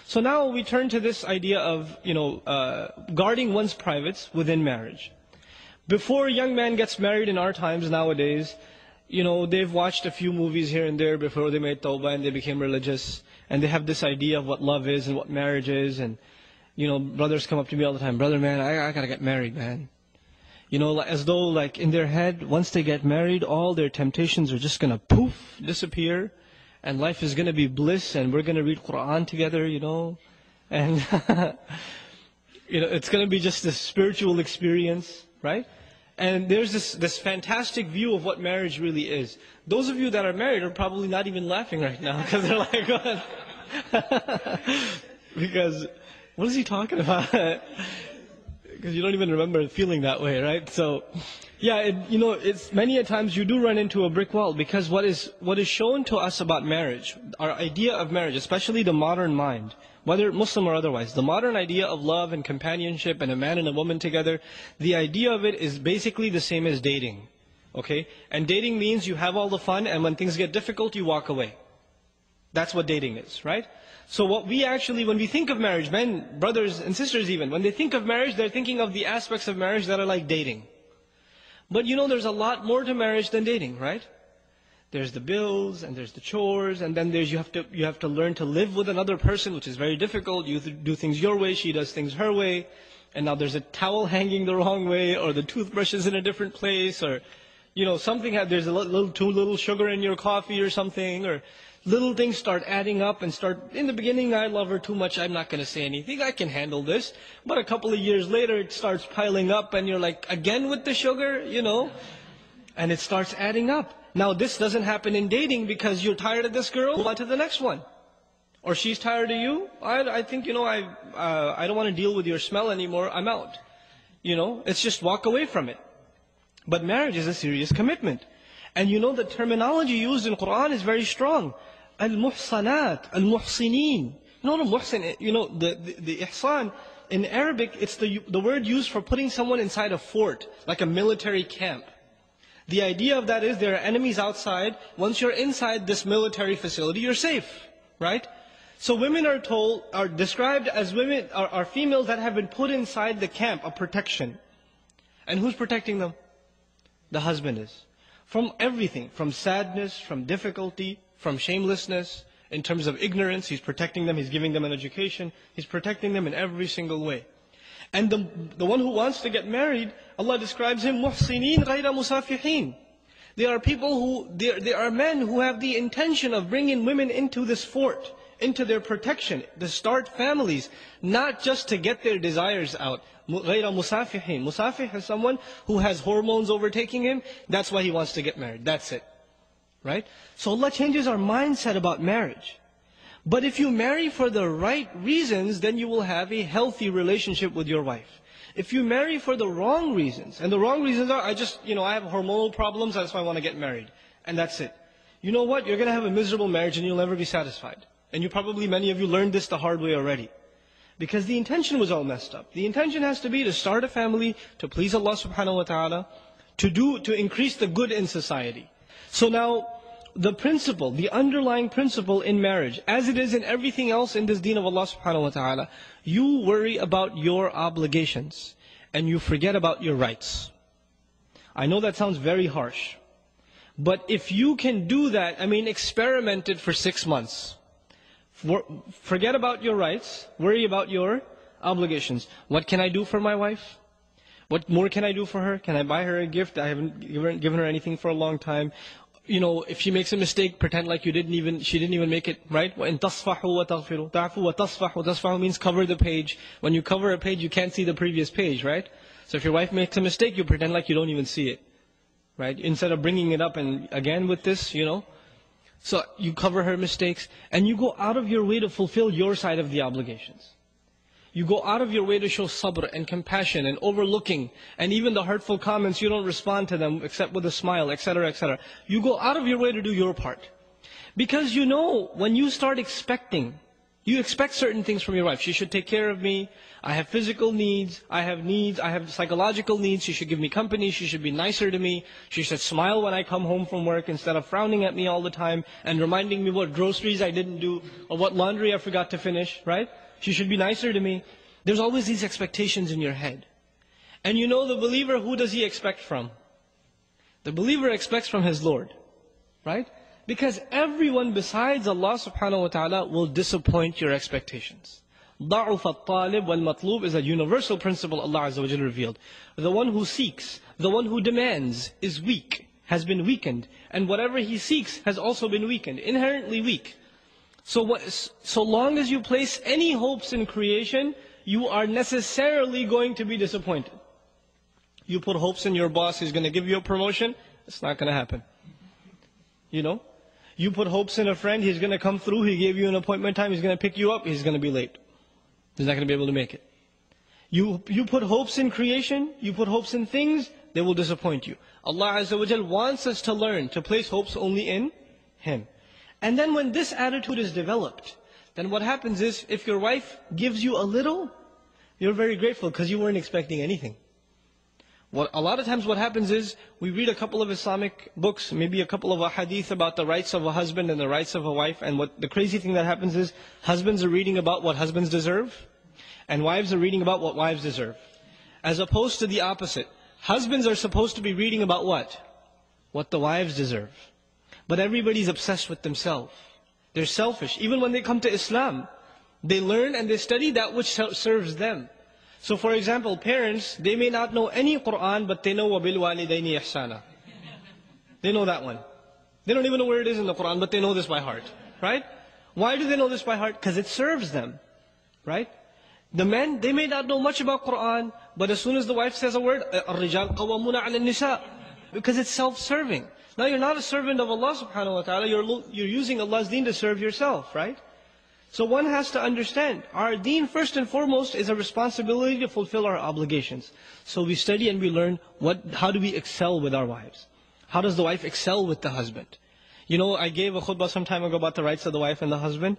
So now we turn to this idea of, guarding one's privates within marriage. Before a young man gets married in our times nowadays, they've watched a few movies here and there before they made tawbah and they became religious. And they have this idea of what love is and what marriage is. And, brothers come up to me all the time, brother, man, I gotta get married, man. As though like in their head, once they get married, all their temptations are just gonna poof, disappear. And life is gonna be bliss and we're gonna read Quran together, And, it's gonna be just a spiritual experience, right? And there's this fantastic view of what marriage really is. Those of you that are married are probably not even laughing right now because they're like, what? Because, what is he talking about? Because you don't even remember feeling that way, right? So, yeah, it's many a times you do run into a brick wall because what is shown to us about marriage, our idea of marriage, especially the modern mind, whether Muslim or otherwise, the modern idea of love and companionship and a man and a woman together, the idea of it is basically the same as dating. Okay? And dating means you have all the fun and when things get difficult, you walk away. That's what dating is, right? So what we actually, when we think of marriage, men, brothers and sisters even, when they think of marriage, they're thinking of the aspects of marriage that are like dating. But there's a lot more to marriage than dating, right? There's the bills, and there's the chores, and then you have to learn to live with another person, which is very difficult. You do things your way, she does things her way, and now there's a towel hanging the wrong way, or the toothbrush is in a different place, or there's too little sugar in your coffee or something, or little things start adding up and in the beginning, I love her too much, I'm not going to say anything, I can handle this. But a couple of years later, it starts piling up and you're like, again with the sugar, and it starts adding up. Now this doesn't happen in dating because you're tired of this girl, move on to the next one. Or she's tired of you, I think, I don't want to deal with your smell anymore, I'm out. It's just walk away from it. But marriage is a serious commitment. And the terminology used in Quran is very strong. Al-Muhsanat, Al-Muhsinin. The muhsin, the ihsan, in Arabic, it's the word used for putting someone inside a fort, like a military camp. The idea of that is there are enemies outside. Once you're inside this military facility, you're safe, right? So women are described as women, are females that have been put inside the camp of protection. And who's protecting them? The husband is. From everything, from sadness, from difficulty, from shamelessness, in terms of ignorance, he's protecting them, he's giving them an education, he's protecting them in every single way. And the one who wants to get married, Allah describes him, muhsinin ghayra musafihin. They are people they are men who have the intention of bringing women into this fort, into their protection, to start families, not just to get their desires out. غَيْرَ مُسَافِحِينَ. Musafih is someone who has hormones overtaking him. That's why he wants to get married. That's it. Right? So Allah changes our mindset about marriage. But if you marry for the right reasons, then you will have a healthy relationship with your wife. If you marry for the wrong reasons, and the wrong reasons are, I have hormonal problems, that's why I want to get married. And that's it. You know what? You're going to have a miserable marriage and you'll never be satisfied. And many of you learned this the hard way already. Because the intention was all messed up. The intention has to be to start a family, to please Allah subhanahu wa ta'ala, to increase the good in society. So now, the principle, the underlying principle in marriage, as it is in everything else in this deen of Allah subhanahu wa ta'ala, you worry about your obligations and you forget about your rights. I know that sounds very harsh. But if you can do that, experiment it for 6 months. Forget about your rights, worry about your obligations. What can I do for my wife? What more can I do for her? Can I buy her a gift? I haven't given her anything for a long time. If she makes a mistake, pretend like she didn't even make it, right? وَإِن تَصْفَحُوا وَتَغْفِرُوا تَعْفُوا وَتَصْفَحُوا. Tasfahu means cover the page. When you cover a page, you can't see the previous page, right? So if your wife makes a mistake, you pretend like you don't even see it, right? Instead of bringing it up and again with this, So you cover her mistakes and you go out of your way to fulfill your side of the obligations. You go out of your way to show sabr and compassion and overlooking, and even the hurtful comments, you don't respond to them except with a smile, etc., etc. You go out of your way to do your part. Because when you start expecting You expect certain things from your wife. She should take care of me. I have physical needs. I have psychological needs. She should give me company. She should be nicer to me. She should smile when I come home from work instead of frowning at me all the time and reminding me what groceries I didn't do or what laundry I forgot to finish, right? She should be nicer to me. There's always these expectations in your head. And you know the believer, who does he expect from? The believer expects from his Lord, right? Because everyone besides Allah subhanahu wa ta'ala will disappoint your expectations. ضَعُفَ الطَّالِبْ وَالْمَطْلُوبِ is a universal principle Allah Azza wa Jalla revealed. The one who seeks, the one who demands is weak, has been weakened. And whatever he seeks has also been weakened, inherently weak. So long as you place any hopes in creation, you are necessarily going to be disappointed. You put hopes in your boss, he's going to give you a promotion, it's not going to happen. You know? You put hopes in a friend, he's going to come through, he gave you an appointment time, he's going to pick you up, he's going to be late. He's not going to be able to make it. You put hopes in creation, you put hopes in things, they will disappoint you. Allah Azza wa Jal wants us to learn to place hopes only in Him. And then when this attitude is developed, then what happens is, if your wife gives you a little, you're very grateful because you weren't expecting anything. A lot of times what happens is, we read a couple of Islamic books, maybe a couple of hadith about the rights of a husband and the rights of a wife, and what the crazy thing that happens is, husbands are reading about what husbands deserve, and wives are reading about what wives deserve. As opposed to the opposite. Husbands are supposed to be reading about what? What the wives deserve. But everybody's obsessed with themselves. They're selfish. Even when they come to Islam, they learn and they study that which serves them. So for example, parents, they may not know any Qur'an, but they know وَبِالْوَالِدَيْنِ إِحْسَانًا. They know that one. They don't even know where it is in the Qur'an, but they know this by heart. Right? Why do they know this by heart? Because it serves them. Right? The men, they may not know much about Qur'an, but as soon as the wife says a word, الرِّجَالْ قَوَّمُونَ عَلَى النِّسَاءِ, because it's self-serving. Now you're not a servant of Allah subhanahu wa ta'ala, you're using Allah's deen to serve yourself, right? So one has to understand, our deen first and foremost is a responsibility to fulfill our obligations. So we study and we learn how do we excel with our wives? How does the wife excel with the husband? You know, I gave a khutbah some time ago about the rights of the wife and the husband.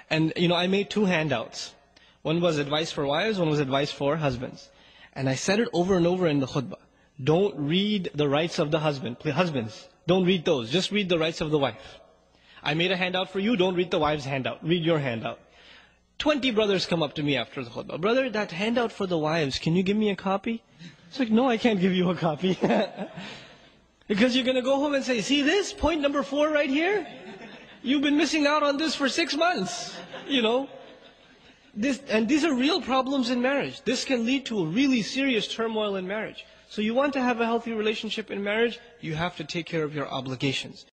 And you know, I made 2 handouts. One was advice for wives, one was advice for husbands. And I said it over and over in the khutbah. Don't read the rights of the husband. Please, husbands, don't read those. Just read the rights of the wife. I made a handout for you, don't read the wife's handout. Read your handout. 20 brothers come up to me after the khutbah. Brother, that handout for the wives, can you give me a copy? It's like, no, I can't give you a copy. Because you're going to go home and say, see this? Point number 4 right here? You've been missing out on this for 6 months. You know? And these are real problems in marriage. This can lead to a really serious turmoil in marriage. So you want to have a healthy relationship in marriage, you have to take care of your obligations.